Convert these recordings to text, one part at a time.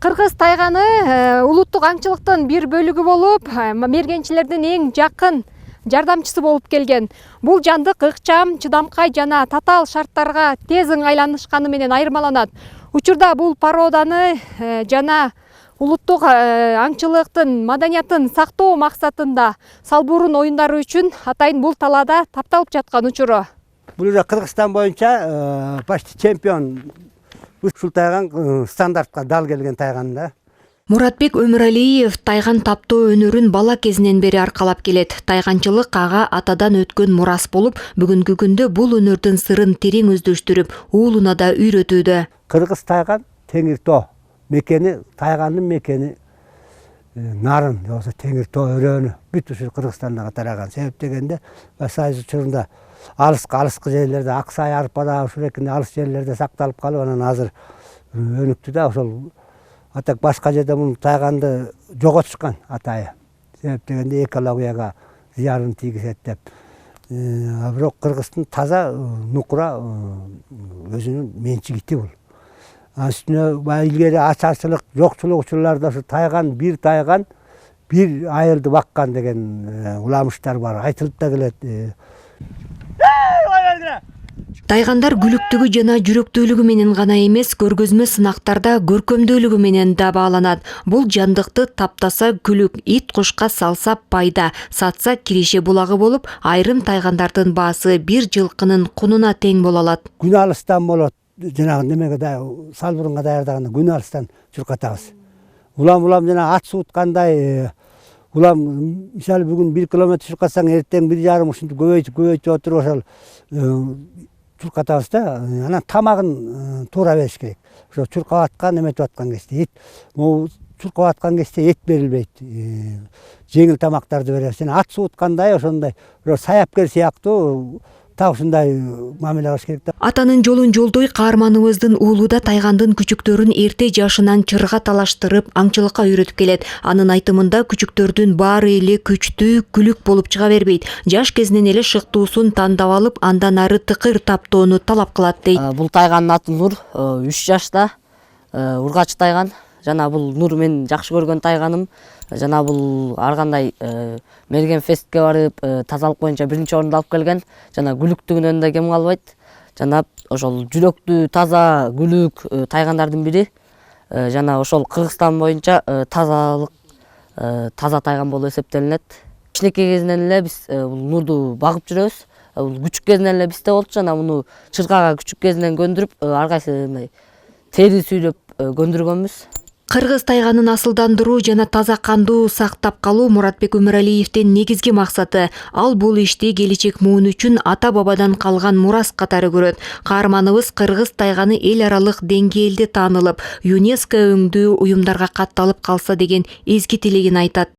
Кыргыз тайганы улуттук аңчылыктын бир бөлүгү болуп, мергенчилердин эң жакын жардамчысы болуп келген. Бул жандык ыкчам, чыдамкай жана татаал шарттарга тез ыңгайланышканы менен айырмаланат. Учурда бул породаны жана улуттук аңчылыктын маданиятын сактоо максатында Салбурун оюндары үчүн атайын бул талаада тапталып жаткан учуру. Бул Кыргызстан боюнча почти чемпион. Ушул тайган стандартка дал келген тайган да. Муратбек Өмүралиев тайган таптоо өнөрүн бала кезинен бери аркалап келет. Тайганчылык ага атадан өткөн мурас болуп, бүгүнкү күндө бул өнөрдүн сырын терең өздөштүрүп, уулуна да үйрөтүүдө. Кыргыз тайган Теңиртоо мекени, тайгандын мекени нарын, болсо Теңиртоо өрөөнү бүт ушул Кыргызстандагы тараган. Себеп дегенде Союз учурунда алыскы жерлерде, Аксай, Арпада, ушул экинде алыс жерлерде сакталып калып, анан азыр өнүктү да, ошол атак башка жерде бул тайганды жоготушкан атайы. Себеп дегенде экологияга зыянын тийгизет деп. Бирок Кыргыздын таза нукура өзүнүн менчигити бул. Үстүнө илгери ачарчылык, жокчулук учурларда ушу бир айылды баккан деген уламыштар бар, айтылып да келет. Тайгандар күлүктүгү жана жүрөктүүлүгү менен гана эмес, көргөзмө сынактарда көркөмдүүлүгү менен да бааланат. Бул жандыкты таптаса күлүк, ит кушка салса пайда, сатса киреше булагы болуп, айрым тайгандардын баасы бир жылкынын кунуна тең боло алат. Күн алыстан болот, жанагы немеге да Салбурунга даярдаганда күн алыстан чуркатабыз. Улам жана ат суuткандай, улам мисалы бүгүн 1 километр чуркатсаң, эртең 1,5 ушинтип көбөйтүп отуруп ошол чуркатабыз да, анан тамагын туура бериш керек. Ошо чуркап аткан, эметип аткан кезде могу чуркап аткан кезде эт берилбейт. Жеңил тамактарды беребиз. Ат суuткандай, ошондой саяпкер сыяктуу так ушундай мамиле кылыш керек да. Атанын жолун жолдой каарманыбыздын уулу да тайгандын күчүктөрүн эрте жашынан чырга талаштырып, аңчылыкка үйрөтүп келет. Анын айтымында күчүктөрдүн баары эле күчтүү, күлүк болуп чыга бербейт. Жаш кезинен эле шыктуусун тандап алып, андан ары тыкыр таптоону талап кылат дейт. Бул тайганын аты Нур, 3 жашта, ургач тайган. Жана бул Нур мен жакшы көргөн тайганым. Жана бул ар кандай мерген фестке барып, тазалык боюнча 1-чи орунду алып келген. Жана күлүктүгүнөн да кем калбайт. Жана ошол жүрөктүү, таза, күлүк тайгандардын бири. Жана ошол Кыргызстан боюнча таза тайган болуп эсептелинет. Кичинекей кезинен эле биз бул Нурду багып жүрөбүз. Бул күчүк кезинен эле бизде болчу, жана муну чыркага күчүк кезинен көндүрүп, ар кайсы тери сүйрөп көндүргөнбүз. Кыргыз тайганын асылдандыруу жана таза кандуу сактап калуу Муратбек Өмүралиевдин негизги максаты. Ал бул ишти келечек муун үчүн ата бабадан калган мурас катары көрөт. Каарманыбыз кыргыз тайганы эл аралык деңгээлде таанылып, ЮНЕСКО өңдүү уюмдарга катталып калса деген эзги тилегин айтат.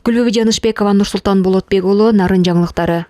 Гүлбүбү Жанышбекова, Нурсултан Болотбек уулу, Нарын жаңылыктары.